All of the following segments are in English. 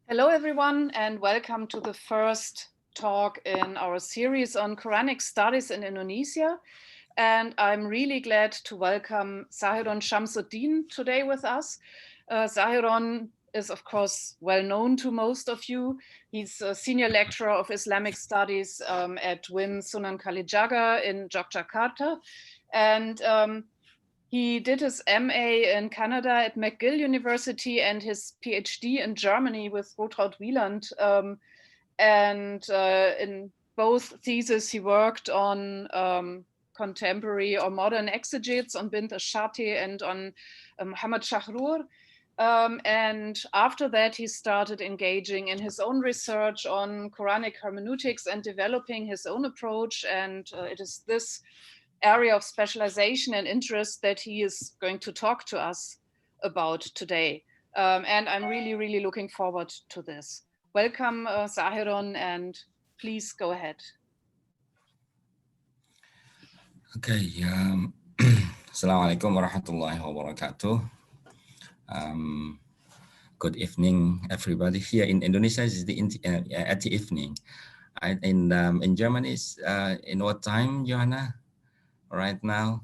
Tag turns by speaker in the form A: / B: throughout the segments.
A: Hello, everyone, and welcome to the first talk in our series on Quranic studies in Indonesia. And I'm really glad to welcome Sahiron Syamsuddin today with us. Sahiron is, of course, well known to most of you. He's a senior lecturer of Islamic studies at WIN Sunan Kalijaga in Yogyakarta. And he did his MA in Canada at McGill University and his PhD in Germany with Rotraud Wieland. In both theses, he worked on contemporary or modern exegetes on Bint al-Shati and on Muhammad Shahrur. And after that, he started engaging in his own research on Quranic hermeneutics and developing his own approach. And it is this area of specialization and interest that he is going to talk to us about today. And I'm really, really looking forward to this. Welcome, Sahiron, and please go ahead.
B: Okay. Assalamualaikum warahmatullahi wabarakatuh. Good evening, everybody. Here in Indonesia, it's at the evening. In Germany, it's in what time, Johanna? Right now?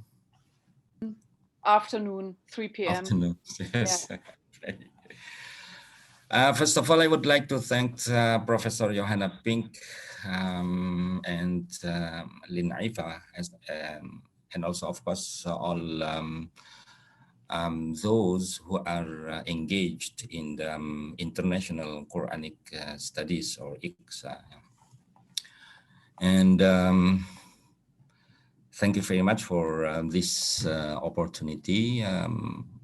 A: Afternoon, 3 p.m.
B: Afternoon, yes.
A: Yeah.
B: Okay. First of all, I would like to thank Professor Johanna Pink and Lien Iffah, and also, of course, all those who are engaged in the International Qur'anic Studies, or IQSA. And thank you very much for this opportunity,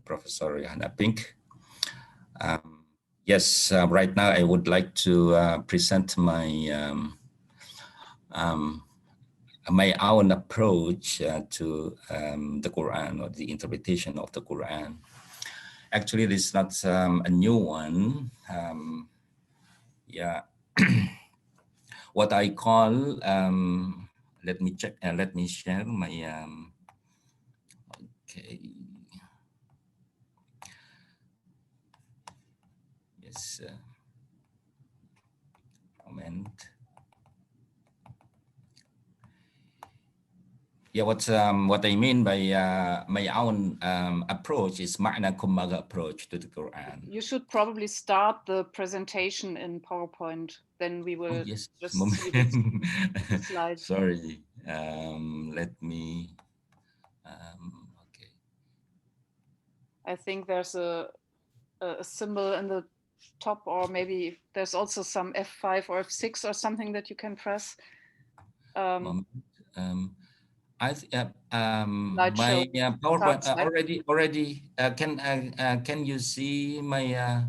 B: Professor Johanna Pink. Yes, right now I would like to present my my own approach to the Quran, or the interpretation of the Quran. Actually, this is not a new one. Yeah, what I call, let me check, let me share my, okay. Yes, moment. Yeah, what I mean by my own approach is Ma'na Kummaga approach to the Quran.
A: You should probably start the presentation in PowerPoint, then we will
B: just
A: see the slides.
B: Sorry, let me, okay.
A: I think there's a symbol in the top, or maybe there's also some F5 or F6 or something that you can press.
B: My PowerPoint already can you see my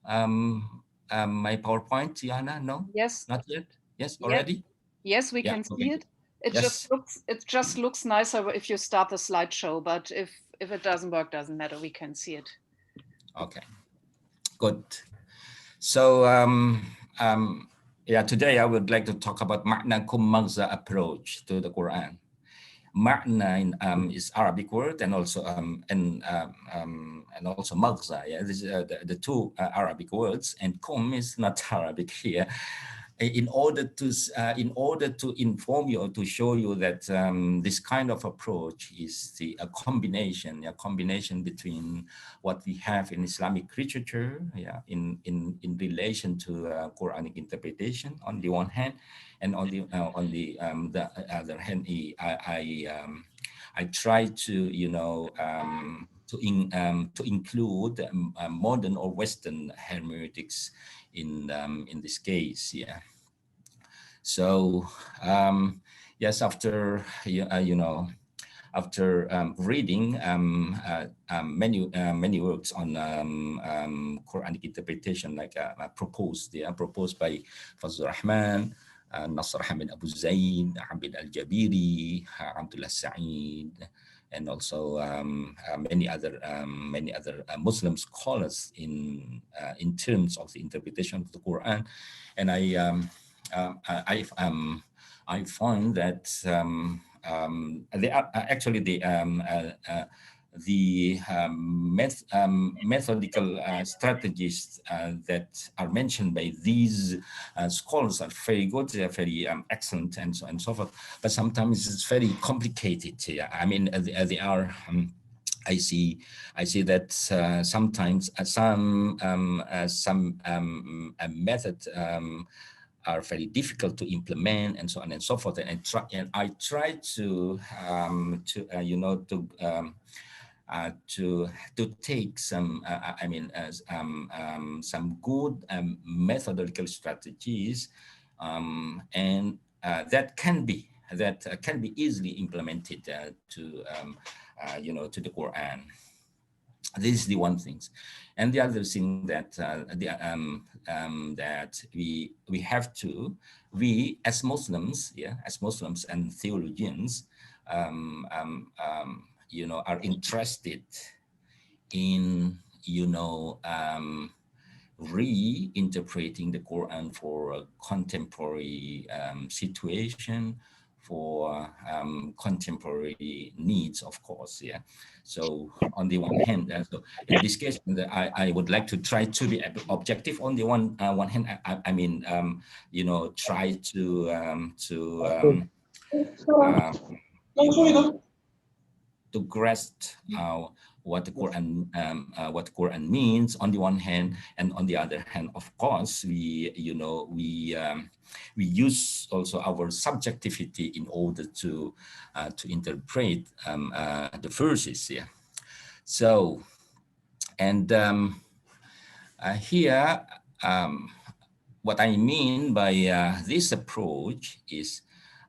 B: my PowerPoint, Johanna? No.
A: Yes.
B: Not yet. Yes. Already.
A: Yes, we can see it. It just looks nicer if you start the slideshow. But if it doesn't work, doesn't matter. We can see it.
B: Okay. Good. So yeah, today I would like to talk about Ma'na Kummaga approach to the Quran. Ma'na is Arabic word, and also magza. Yeah, this is the two Arabic words, and kum is not Arabic here. In order to inform you, or to show you that this kind of approach is a combination between what we have in Islamic literature, yeah, in relation to Quranic interpretation on the one hand, and on the other hand, I try to to include modern or Western hermeneutics in this case. Yeah. So yes, after after reading many works on Quranic interpretation, like proposed by Fazlur Rahman, Nasr Hamid Abu Zaid, Abid Al-Jabiri, Abdullah Sa'id, and also many other Muslim scholars in terms of the interpretation of the Quran, and I find that they are actually the methodical strategies that are mentioned by these scholars are very good, they are very excellent, and so on and so forth. But sometimes it's very complicated. Yeah, I mean, they are. I see that sometimes some methods are very difficult to implement, and so on and so forth. And I try to you know, to take some some good methodological strategies, and that can be easily implemented to you know, to the Quran. This is the one thing, and the other thing that that we have to, we as Muslims, yeah, as Muslims and theologians, you know, are interested in, you know, reinterpreting the Quran for a contemporary situation, for contemporary needs, of course, yeah. So on the one hand, so in this case, I would like to try to be objective. On the one hand, I mean, you know, try to you know, to grasp what the Quran means on the one hand, and on the other hand, of course, we, you know, we use also our subjectivity in order to interpret the verses. Yeah. So, and here, what I mean by this approach is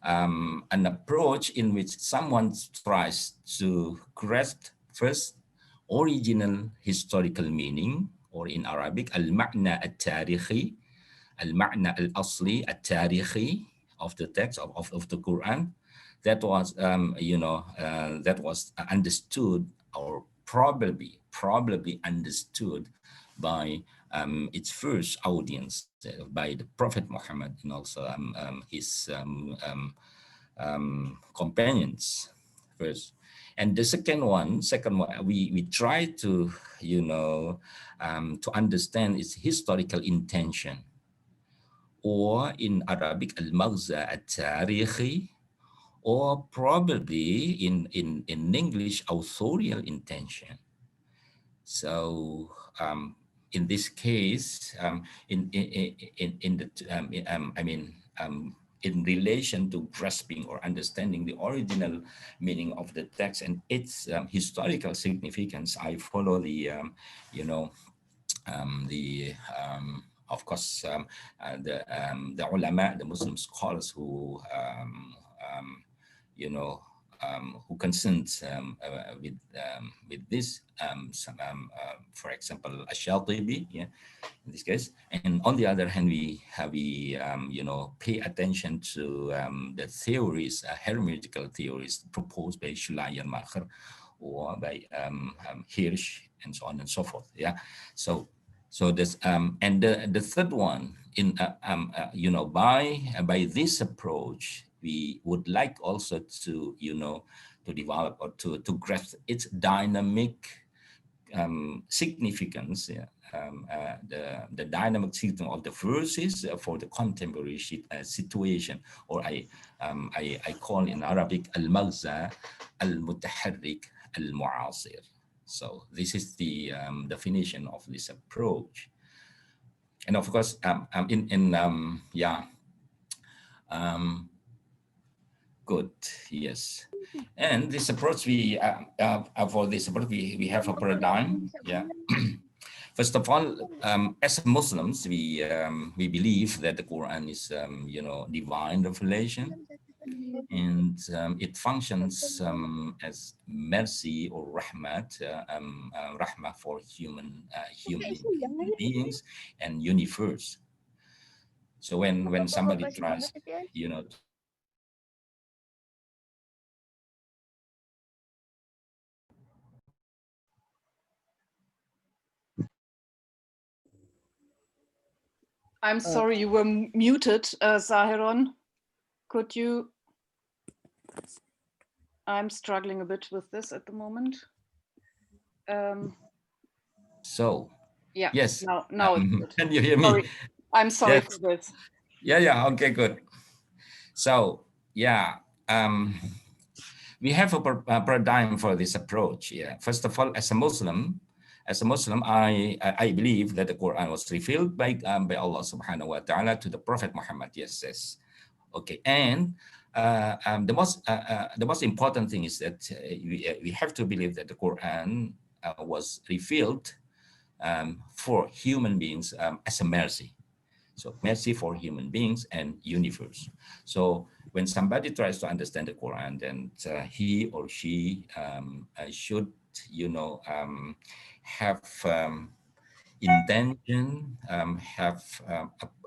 B: an approach in which someone tries to grasp first original historical meaning, or in Arabic, al-ma'na al-tarikhi, al-ma'na al-asli al-tarikhi of the text of the Quran, that was, you know, that was understood, or probably understood by its first audience, by the Prophet Muhammad, and also his companions first. And the second one, we try to, you know, to understand its historical intention, or in Arabic, al-maghza al-tarikhi, or probably in English, authorial intention. So in this case, in relation to grasping or understanding the original meaning of the text and its historical significance, I follow the, you know, of course, the ulama, the Muslim scholars who, you know, who concerns with this, for example, Ash-Shatibi, yeah, in this case. And on the other hand, we you know, pay attention to the theories, hermeneutical theories proposed by Schleiermacher or by Hirsch, and so on and so forth. Yeah, so this and the third one, in you know, by this approach, we would like also to, you know, to develop or to grasp its dynamic significance, yeah, the dynamic significance of the verses for the contemporary situation, or I call in Arabic al-maghza al-mutaharrik al-mu'asir. So this is the definition of this approach. And of course, good, yes. And this approach, for this approach, we have a paradigm, yeah. First of all, as Muslims, we believe that the Quran is, you know, divine revelation, and it functions as mercy or rahmat, rahmah for human beings and universe. So when somebody tries, you know,
A: I'm sorry, you were muted, Sahiron. Could you? I'm struggling a bit with this at the moment.
B: So,
A: Yeah.
B: yes.
A: Now it's good.
B: Can you hear me?
A: Sorry. I'm sorry
B: Yes.
A: for this.
B: Yeah. Okay, good. So, yeah, we have a paradigm for this approach. Yeah. First of all, as a Muslim, I believe that the Quran was revealed by Allah Subhanahu wa Taala to the Prophet Muhammad. Yes. Okay, and the most important thing is that we have to believe that the Quran was revealed for human beings as a mercy. So mercy for human beings and universe. So when somebody tries to understand the Quran, then he or she should, have intention, have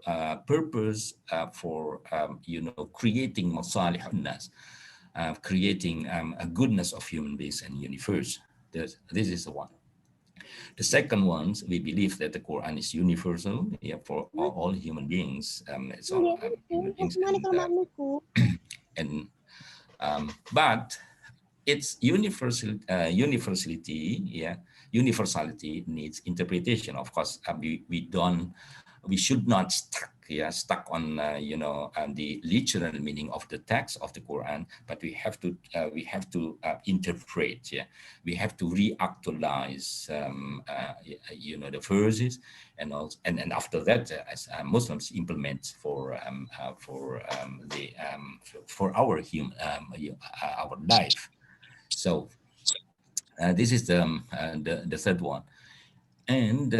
B: a purpose for, creating masalih nas, creating a goodness of human beings and universe. This is the one. The second one, we believe that the Quran is universal, yeah, for all human beings. It's all human beings, and but its universality needs interpretation. Of course, we should not stuck on the literal meaning of the text of the Quran, but we have to interpret. Yeah, we have to reactualize the verses, and also and after that, as Muslims implement for our our life. So this is the third one, and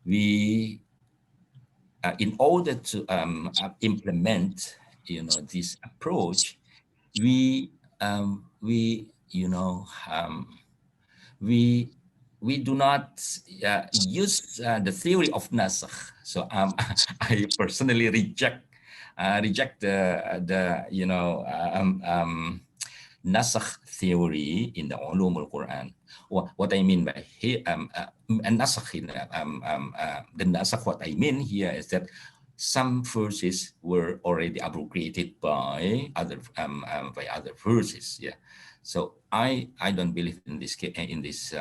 B: we in order to implement this approach, we we you know we we do not use the theory of nasakh. So I personally reject the nasakh theory in the ulum al-Quran. What I mean by here, nasakh, the nasakh, what I mean here is that some verses were already abrogated by other verses. Yeah. So I don't believe in this in this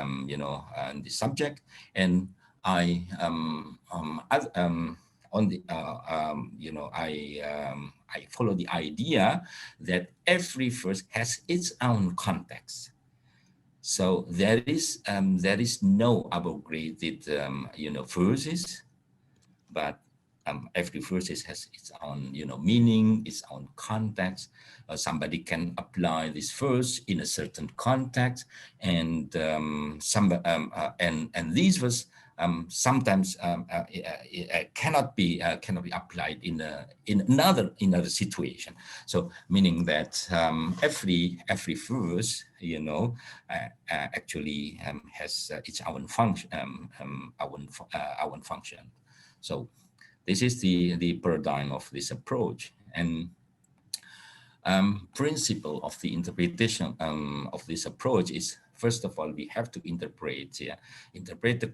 B: subject, and I on the I follow the idea that every verse has its own context. So there is no abrogated verses, but every verse has its own meaning, its own context. Somebody can apply this verse in a certain context, and and these verse sometimes cannot be applied in another situation. So meaning that every verse actually has its own function, own function. So this is the paradigm of this approach, and principle of the interpretation of this approach is, first of all, we have to interpret the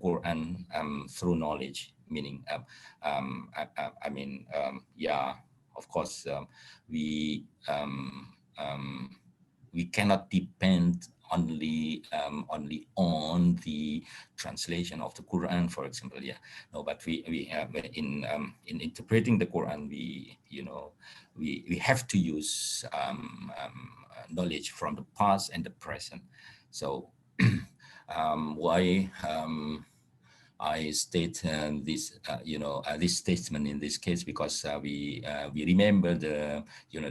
B: Quran through knowledge, meaning of course we we cannot depend only on the translation of the Quran, for example. Yeah, no, but we in interpreting the Quran, we have to use knowledge from the past and the present. So why I state this statement in this case, because we remember the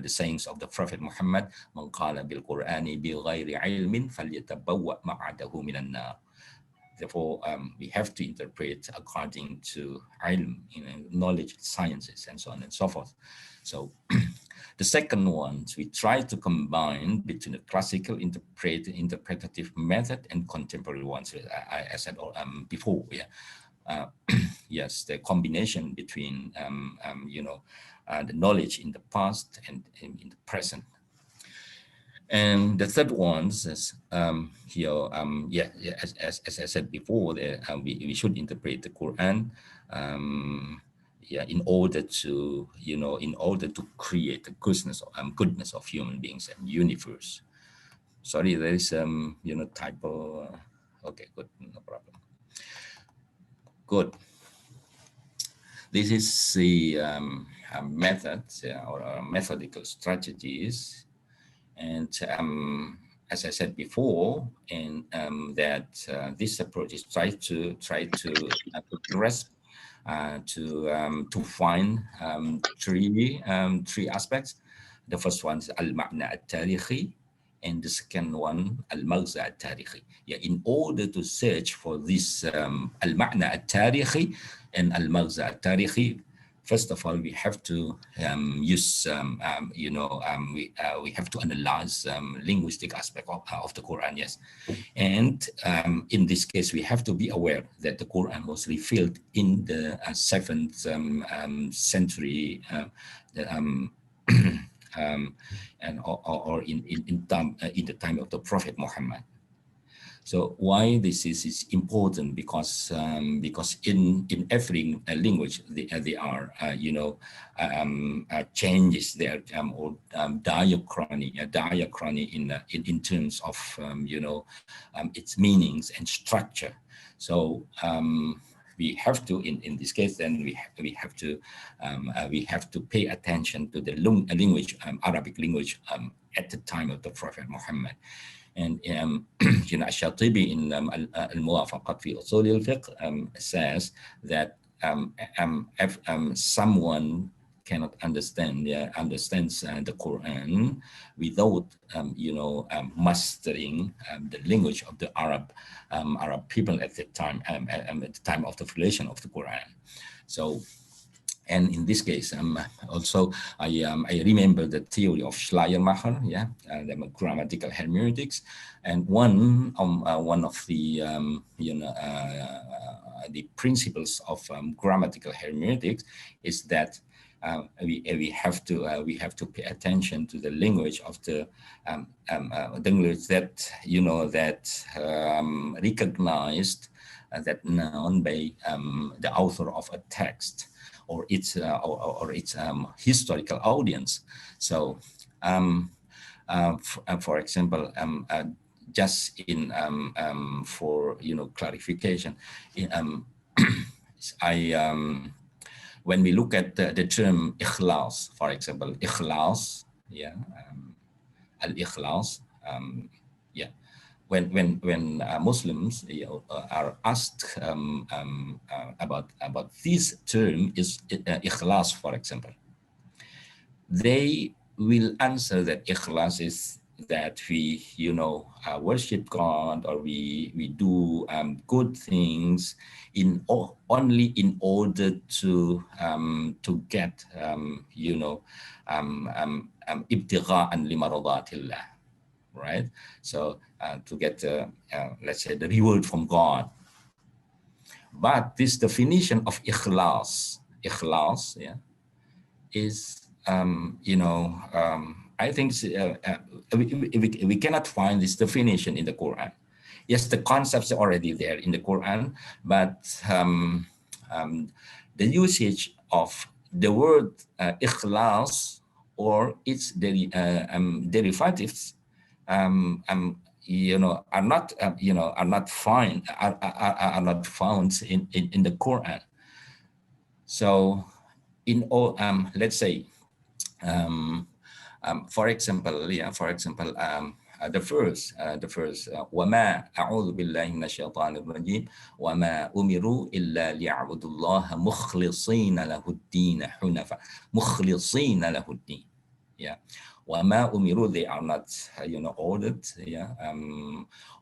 B: sayings of the Prophet Muhammad, "Man qala bil Qur'ani bi ghairi ilmin falyatabawwa maq'adahu minan nar." Therefore, we have to interpret according to ilm, knowledge, sciences, and so on and so forth. So the second one, we try to combine between the classical interpretative method and contemporary ones. I said before, yeah. Yes, the combination between the knowledge in the past and in the present. And the third one is as I said before, we should interpret the Quran in order to create the goodness of human beings and universe. Sorry, there is typo. Okay, good, no problem. Good. This is the methods or methodical strategies, and as I said before, and that this approach is try to grasp, to find three aspects. The first one is al-ma'na al-tarihi, and the second one al-maghza al-tarihi. Yeah, in order to search for this al-ma'na al-tarihi and al-maghza al-tarihi, first of all, we have to use, we have to analyze linguistic aspect of the Quran, yes. And in this case, we have to be aware that the Quran was revealed in the 7th century, and or in the time of the Prophet Muhammad. So why this is important? Because in every language there are changes there, or diachrony in terms of its meanings and structure. So we have to, in this case, then we have to pay attention to the language, Arabic language, at the time of the Prophet Muhammad. And Shatibi in Al-Muwafaqat fi Usul al-Fiqh says that if someone cannot understands the Quran without mastering the language of the Arab people at the time, at the time of the revelation of the Quran. So, and in this case, also I remember the theory of Schleiermacher, the grammatical hermeneutics, and one of the the principles of grammatical hermeneutics is that we have to pay attention to the language of the language that recognized that noun by the author of a text, or its historical audience. So, for example, just in for clarification, when we look at the term ikhlas, for example, ikhlas, al-ikhlas, when Muslims are asked about this term is ikhlas, for example, they will answer that ikhlas is that we worship God, or we do good things only in order to get ibtigha'an li maradatillah, right? So to get let's say the reward from God. But this definition of ikhlas, is I think we cannot find this definition in the Quran. Yes, the concepts are already there in the Quran, but the usage of the word ikhlas or its derivatives are not found in the Quran. So in all, let's say, for example, the first وَمَا أَعُوذُ بِاللَّهِ مِنَ الشَّيْطَانِ الرَّجِيمِ وَمَا أُمِرُوا إِلَّا لِيَعْبُدُوا اللَّهَ مُخْلِصِينَ لَهُ الدِّينَ حُنَفَاءَ مُخْلِصِينَ لَهُ الدِّينَ. وَمَا أُمِرُوا, they are not ordered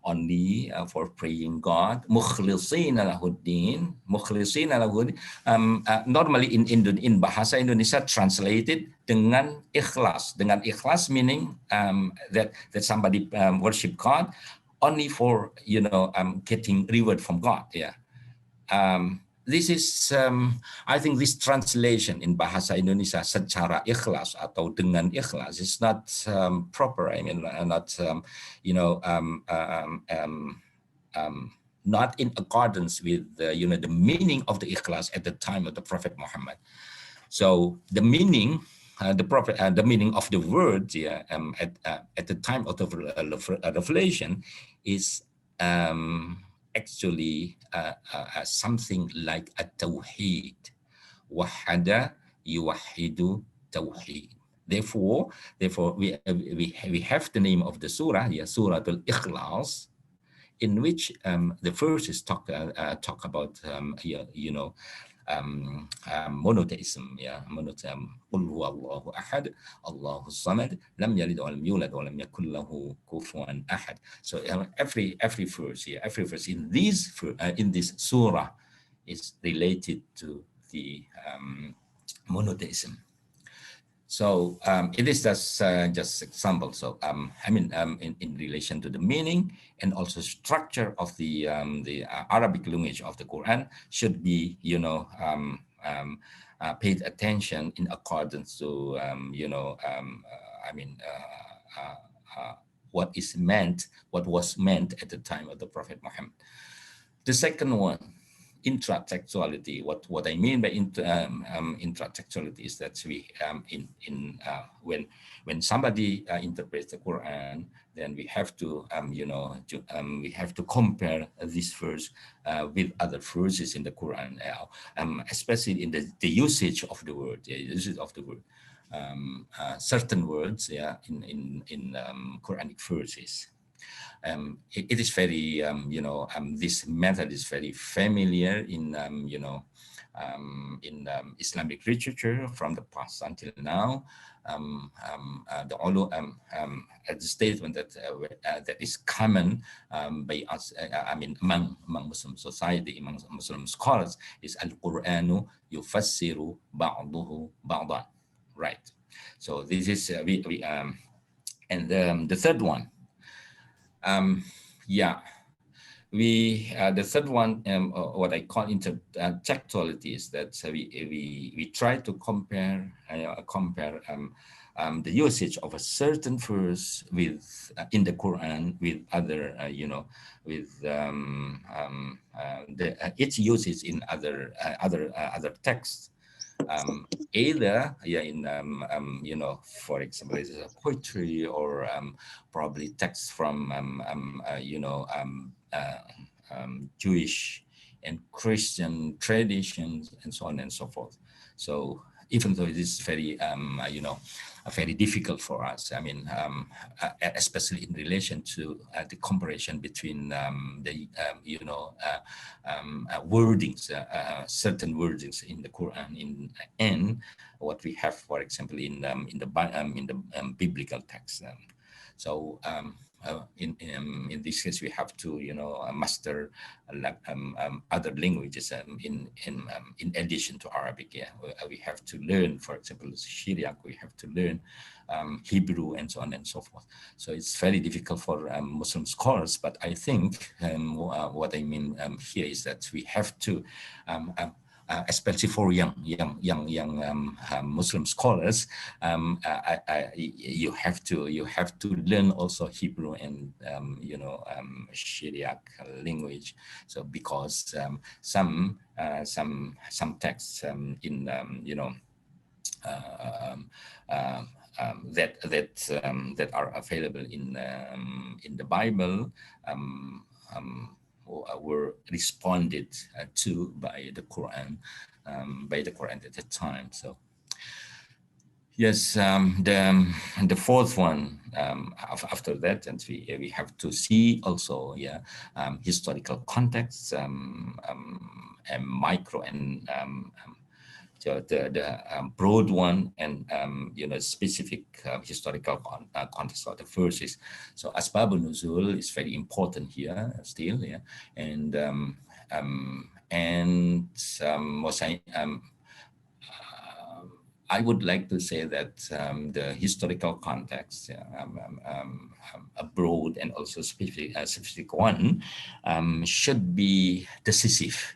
B: only for praying God. مُخْلِصِينَ لَهُ الدِّينَ. مُخْلِصِينَ لَهُ الدِّينَ. Normally in Bahasa Indonesia translated dengan ikhlas. Dengan ikhlas meaning that somebody worship God only for getting reward from God. This is, I think this translation in Bahasa Indonesia secara ikhlas atau dengan ikhlas is not proper. I mean, not, not in accordance with the meaning of the ikhlas at the time of the Prophet Muhammad. So the meaning the prophet, the meaning of the word, yeah, at the time of the revelation is actually something like a tawheed. Wahada yuwahidu tawheed. Therefore, we have the name of the surah, yeah, Surah Al-Ikhlas, in which the verses talk about monotheism, yeah, monotheism. Qul huwa Allahu ahad, Allahu samad, lam yalid wa lam yulad wa lam yakul lahu kufuwan ahad. So every verse, yeah, every verse in this surah is related to the monotheism. So it is just example. So in relation to the meaning and also structure of the Arabic language of the Quran should be paid attention in accordance to what was meant at the time of the Prophet Muhammad. The second one, intratextuality. What I mean by intratextuality is that when somebody interprets the Quran, then we have to we have to compare this verse with other verses in the Quran, especially in the usage of the word, usage of the word. Certain words, in Quranic verses. It is very, this method is very familiar in, Islamic literature from the past until now. The statement that is common by us, among Muslim society, among Muslim scholars, is Al-Qur'anu yufassiru ba'duhu ba'dan. Right. So this is and the third one. The third one, what I call intertextuality, is that we try to compare the usage of a certain verse with in the Quran with other its usage in other texts. Either for example, it's a poetry or probably text from Jewish and Christian traditions and so on and so forth. So even though it is very very difficult for us, especially in relation to the comparison between the wordings, certain wordings in the Quran and what we have, for example, in the biblical text. So in this case, we have to master other languages in addition to Arabic. Yeah, we have to learn, for example, Syriac. We have to learn Hebrew and so on and so forth. So it's very difficult for Muslim scholars. But I think what I mean here is that we have to. Especially for young Muslim scholars, you have to learn also Hebrew and Syriac language. So because some texts that are available in the Bible were responded to by the Quran at the time. So yes, the fourth one after that, and we have to see also historical context, and micro and the broad one, and specific historical context of the verses. So Asbabun Nuzul is very important here still, and I would like to say that the historical context, a broad and also specific one, should be decisive.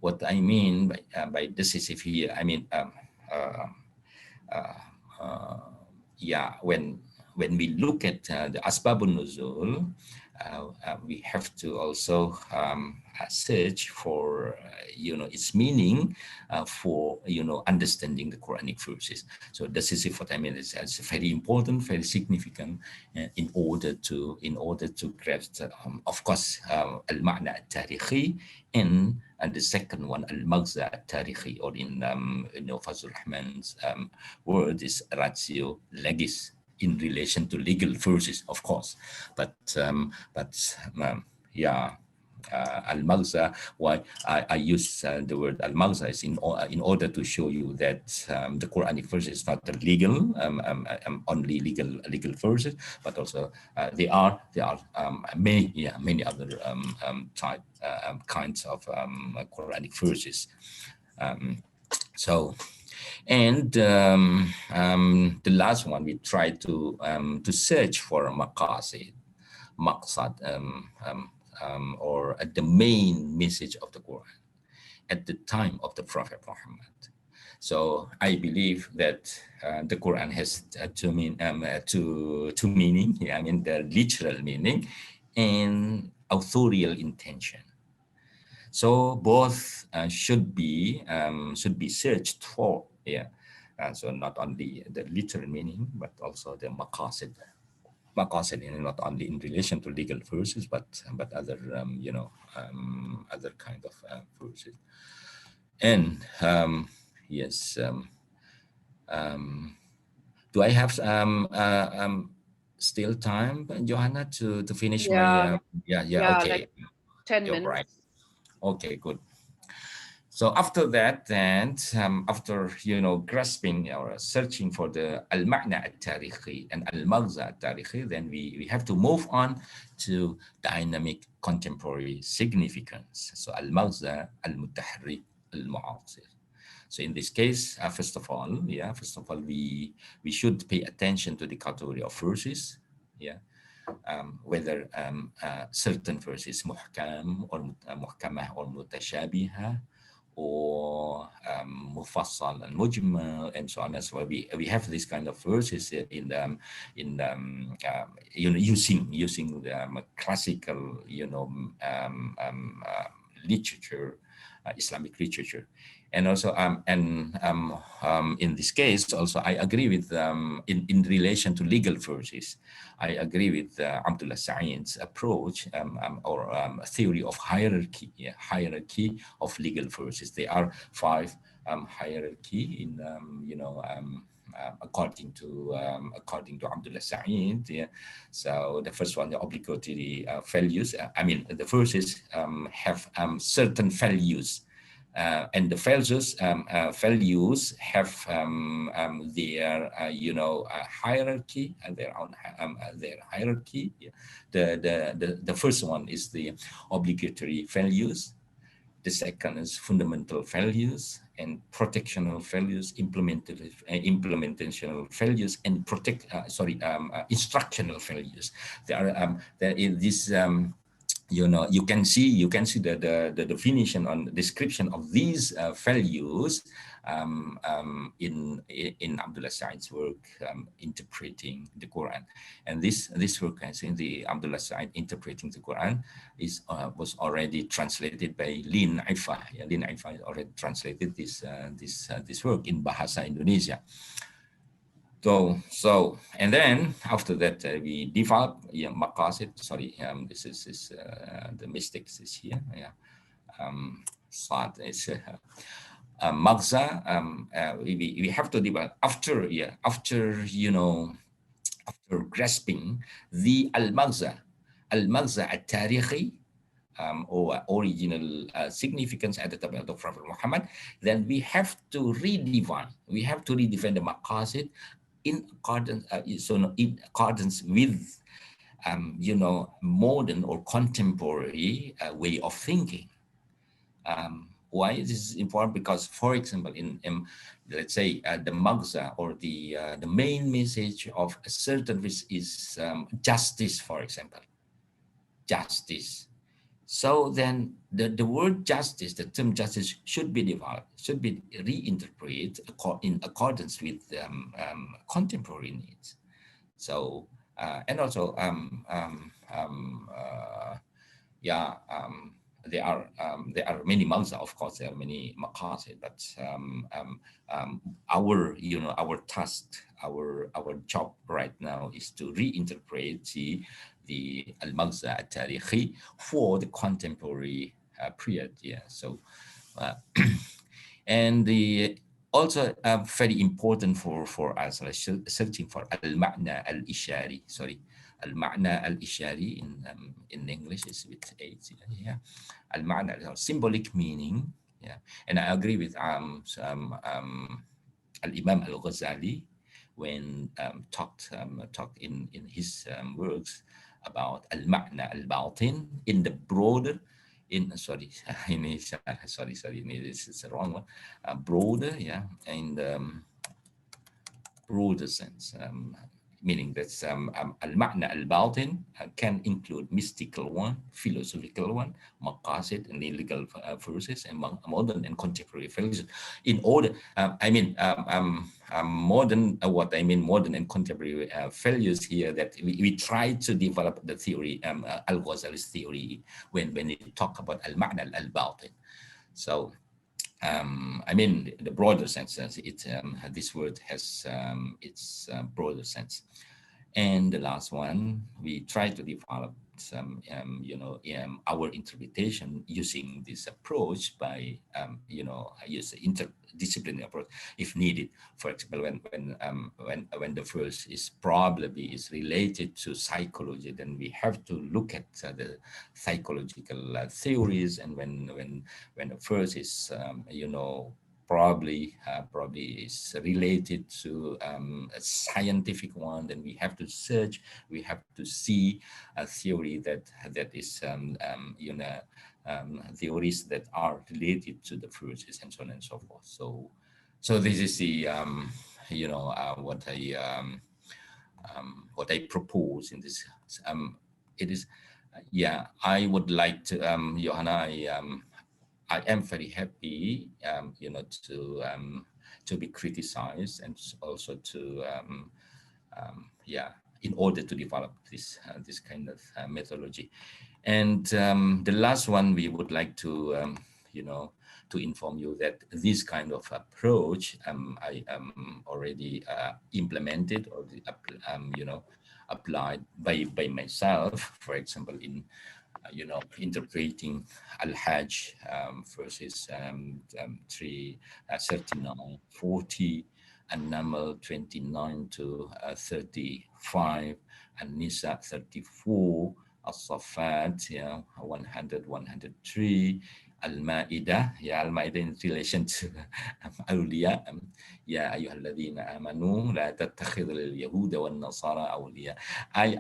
B: What I mean by decisive here, I mean, when we look at the Asbabun Nuzul, we have to also search for its meaning for understanding the Quranic verses. So this is what I mean. It's very important, very significant in order to grasp, of course, al-ma'na al-tarihi, and the second one, al-maghza al-tarihi, or in Fazlur Rahman's word is ratio legis, in relation to legal verses, of course, but yeah, al-maghza. Why I use the word al-maghza is in order to show you that the Quranic verse is not a legal, only legal verses, but also there are many other kinds of Quranic verses. So. And the last one, we try to search for a maqasid, maqsad, or the main message of the Quran at the time of the Prophet Muhammad. So I believe that the Quran has two meaning. I mean the literal meaning and authorial intention. So both should be searched for. Yeah. So not only the literal meaning, but also the maqasid. Maqasid, not only in relation to legal verses, but other other kind of verses. And yes, do I have still time, Johanna, to finish my?
A: Yeah,
B: Okay,
A: like 10
B: you're
A: minutes.
B: right. Okay, good. So after that, and after grasping or searching for the al-ma'na al-tarihi and al-maghza al-tarihi, then we have to move on to dynamic contemporary significance. So al-maghza al-mutaharrik al-mu'asir. So in this case, first of all, we should pay attention to the category of verses, whether certain verses muhkam or muhkamah or mutashabihah, or mufassal and mujmal, and so on. As well, we have this kind of verses in using the classical literature, Islamic literature. And also, in this case, also I agree with in relation to legal verses, I agree with Abdullah Sa'id's approach or theory of hierarchy, hierarchy of legal verses. There are 5 hierarchy in according to Abdullah Sa'id. Yeah. So the first one, the obligatory values. I mean, the verses have certain values. And the values have their hierarchy and their own their hierarchy. The first one is the obligatory values. The second is fundamental values and protectional values, implementational values, and instructional values. There is this. You can see the definition on description of these values in Abdullah Sa'id's work interpreting the Quran. And this work, I think, the Abdullah Sa'id interpreting the Quran was already translated by Lien Iffah. Lien Iffah already translated this work in Bahasa Indonesia. So and then after that we develop maqasid. Sorry, this is the mistakes is here. Sad is maghza. We have to develop after grasping the al-maghza al-tarihi, or original significance at the time of the Prophet Muhammad. Then we have to redefine the maqasid in accordance with modern or contemporary way of thinking. Why this is important? Because, for example, in let's say the maghza, or the main message of a certain verse is justice, for example, justice. So then the word justice, the term justice, should be developed, should be reinterpreted in accordance with contemporary needs. So And also, yeah, there are many Malza, of course, there are many Maqasid, but our, our task, our job right now is to reinterpret the Al-Malza al-Tarihi for the contemporary period. Yeah, so and the also very important for us, like searching for al-ma'na al-ishari. Sorry, al-ma'na al-ishari in English is with H. Yeah, al-ma'na, symbolic meaning. Yeah, and I agree with al-Imam al-Ghazali when talked in his works about al-ma'na al-batin in the broader, in sorry in his, sorry this is the wrong one, broader, yeah, in the broader sense, meaning that al-ma'na al-batin can include mystical one, philosophical one, maqasid and legal verses, and modern and contemporary values. In order, modern, what I mean, modern and contemporary values here, that we try to develop the theory, Al-Ghazali's theory, when we talk about al-ma'na al-batin. So the broader sense, this word has its broader sense. And the last one, we try to develop some, our interpretation using this approach by, use interdisciplinary approach if needed. For example, when the verse is probably is related to psychology, then we have to look at the psychological theories. And when the verse is, probably is related to a scientific one, then we have to search, we have to see a theory that is theories that are related to the verses, and so on and so forth. So this is the what I propose in this. It is, yeah, I would like to, Johanna, I am very happy, to be criticized, and also to, yeah, in order to develop this kind of methodology. And the last one, we would like to, to inform you that this kind of approach, I already implemented, or applied by myself. For example, in interpreting Al-Hajj verses 39, 40, and Namal 29 to 35, and Nisa 34, As-Safat, 100, 103, Al-Ma'idah, Al-Ma'idah in relation to Awliya, ayyuhalladhina amanu la tattakhidhul yahuda wan nasara awliya. I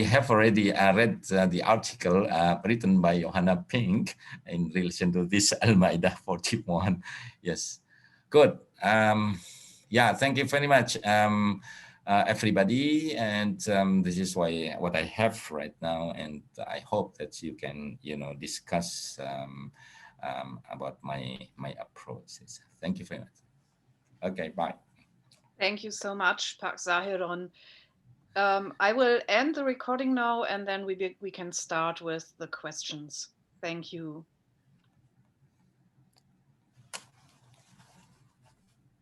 B: have already read the article written by Johanna Pink in relation to this Al-Ma'idah 41. Yes, good. Thank you very much, everybody. And this is what I have right now, and I hope that you can, discuss about my approaches. Thank you very much. Okay, bye.
A: Thank you so much, Pak Sahiron. I will end the recording now, and then we can start with the questions. Thank you.